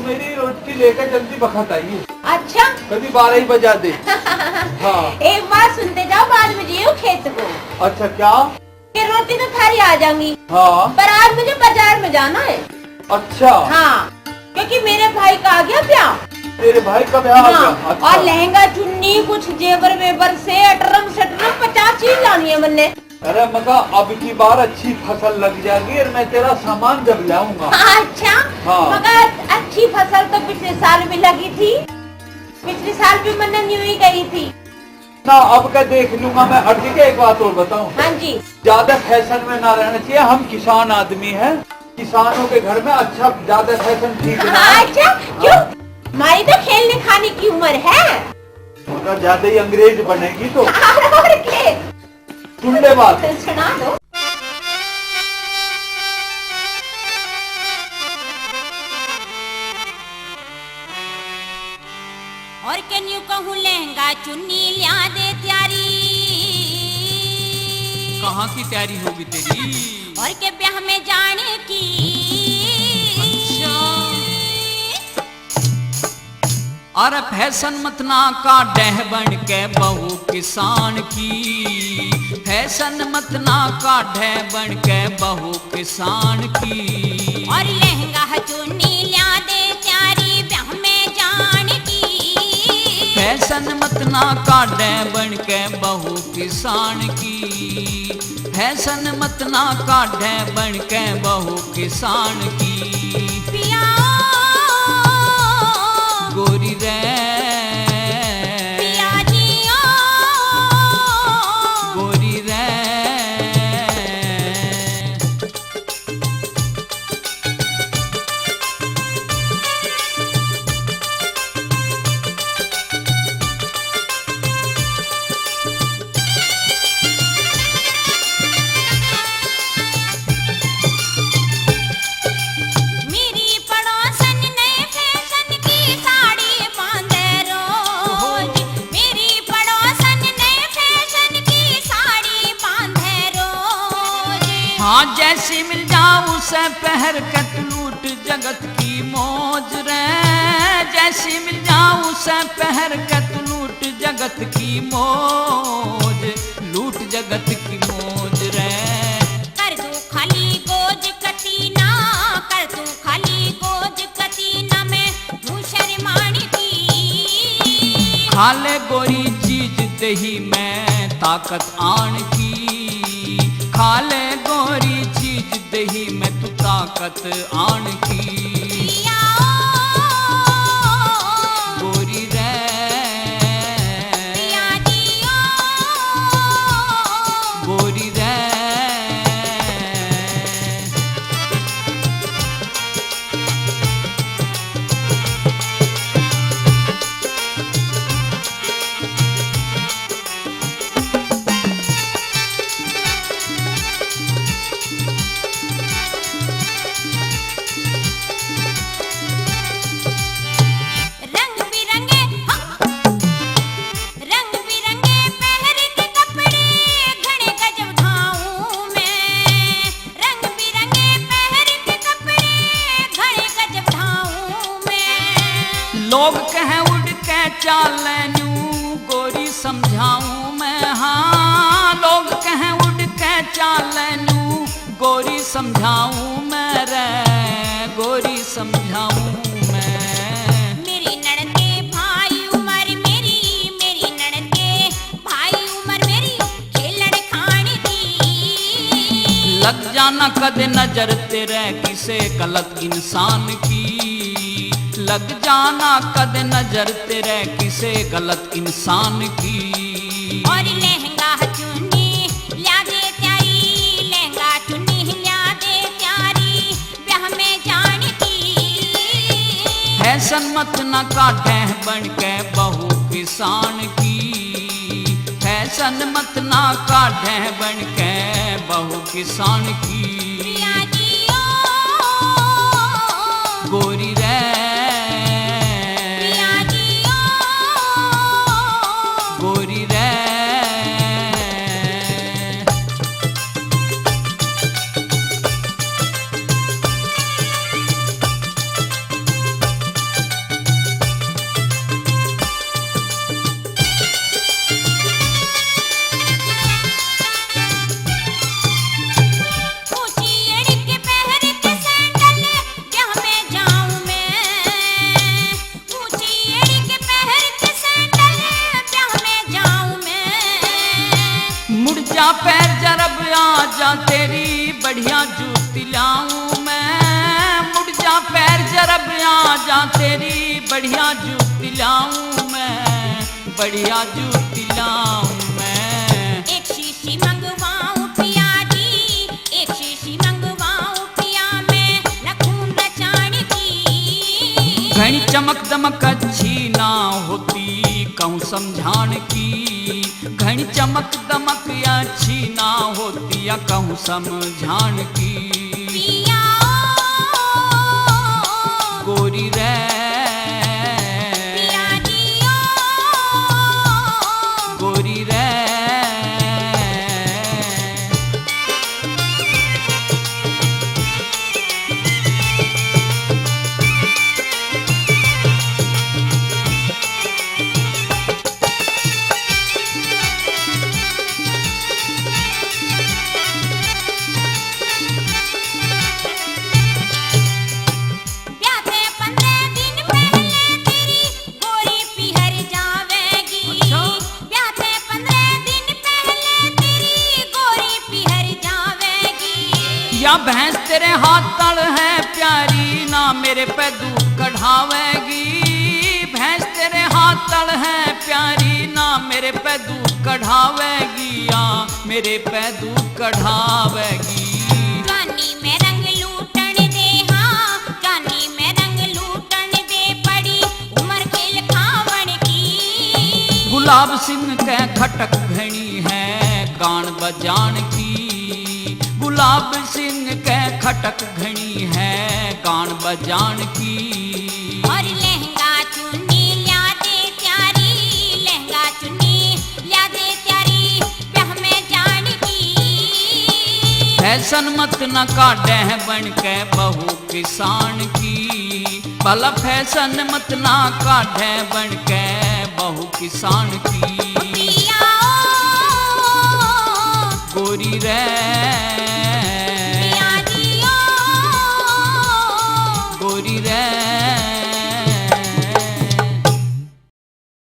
मेरी रोटी लेकर जल्दी बखत आइए। अच्छा कभी 12 ही बजा दे। हाँ एक बात सुनते जाओ, बाद में जियो खेत को। अच्छा क्या? ये रोटी तो थारी आ जाएंगी। हाँ पर आज मुझे बाजार में जाना है। अच्छा हाँ, क्योंकि मेरे भाई का आ गया ब्याह। तेरे भाई का ब्याह आ हाँ, गया? अच्छा। और लहंगा चुन्नी कुछ जेवर वेवर से अटरम शटरम 50 चीज लानी है मैंने। अरे मगा अब की बार अच्छी फसल लग जाएगी और मैं तेरा सामान जब लाऊंगा। अच्छा हाँ। मगर अच्छी फसल तो पिछले साल भी लगी थी, पिछले साल भी मैंने न्यू ही गई थी ना। अब क्या देख लूंगा मैं। अर्जी के एक बात और बताऊं। हाँ जी। ज्यादा फैशन में ना रहना चाहिए। हम किसान आदमी हैं, किसानों के घर में अच्छा ज्यादा फैशन ठीक है। अच्छा क्यों? हमारी तो खेलने खाने की उम्र है। मगर ज्यादा ही अंग्रेज बनेगी तो और क्या? सुन ले बात। सुना दो। और कन्यू कहूँ लहंगा चुन्नी लिया दे त्यारी। कहाँ की तैयारी होगी तेरी? और के ब्याह में जाने की। अरे फैशन मत ना का डह बन के बहू किसान की। फैशन मत ना का डह बन के बहू किसान की। और लहंगा चुन्नी लिया दे त्यारी ब्याह में जाने की। फैशन मत ना का डह बन के बहू किसान की। फैशन मत ना का डह बन के बहू किसान की। पिया गोरी रे पिया जिया गोरी रे मेरी पड़ोसन नए फैशन की साड़ी बांधे रोज। मेरी पड़ोसन नए फैशन की साड़ी बांधे रोज। हाँ जैसी मिल जाऊं उसे पहर के तू लूट जगत की मौज रे। जैसी मिल जाऊं उसे पहर के तू लूट जगत की मौज। लूट जगत की मौज रे। कर दू खाली गोज कतीना, कर दू खाली गोज कतीना में हूँ शर्मानी की। खाले गोरी चीज दही में ताकत आन की। खाले गोरी चीज दही में तू ताकत आन की। पिया गोरी रे पिया जिया गोरी रे रंग बिरंगे रंग बिरंगे पहर के कपड़े घने गजब ढाऊं मैं। रंग बिरंगे पहर के कपड़े घने गजब ढाऊं मैं। लोग कहें उड़ के चाले न्यू गोरी समझाऊं मैं। हाँ लोग कहें उड़ के चाले न्यू गोरी समझाऊं मैं रे। गोरी समझाऊं मैं। मेरी ननद के भाई उमर मेरी, मेरी ननद के भाई उमर मेरी खेलड़ खाने की। लग जाना कदे नजर तेरे किसे गलत इंसान की। लग जाना कदे नजर तेरे किसे गलत इंसान की। और लहंगा चुन्नी लिया दे त्यारी, लहंगा चुन्नी लिया दे त्यारी ब्याह में जाने की। फैशन मत न काटे बन के बहू किसान की। फैशन मत न काटे बन के बहू किसान की। पिया जिया गोरी रे पिया जिया गोरी रे जा पैर जरब आजा तेरी बढ़िया जूती लाऊं मैं, मुड़ जा पैर जरब आजा तेरी बढ़िया जूती लाऊं मैं, बढ़िया जूती लाऊं मैं। एक शीशी मंगवाऊं पिया जी, एक शीशी मंगवाऊं पिया मैं, लखून रचान की। घनी चमक दमक अच्छी ना होती कहूँ समझान की, घनी चमक दमक अच्छी ना होती या कहूँ समझान की। पिया गोरी रे पिया जी ओ, गोरी रे ब्याह से 15 दिन पहले तेरी गोरी पिहर जावेगी। अच्छा। ब्याह से 15 दिन पहले तेरी गोरी पिहर जावेगी। या भैंस तेरे हाथ तल है प्यारी ना मेरे पे दूध कढ़ावेगी, भैंस तेरे हाथ तल है प्यारी ना मेरे पे दूध कढ़ावेगी, या मेरे पे दूध कढ़ावेगी। जानी में रंग लूटन दे, हाँ जानी में रंग लूटन दे, पड़ी उम्र खेल खावन की। गुलाब सिंह के खटक घनी है गान बजान की, गुलाब सिंह के खटक घनी है गान बजान की। और लहंगा चुन्नी ल्या दे त्यारी, लहंगा चुन्नी ल्या दे त्यारी, ब्याह में जान की। फैशन मत न काटे बन के बहू किसान की, भला फैशन मत ना काटे बन के बहू किसान की।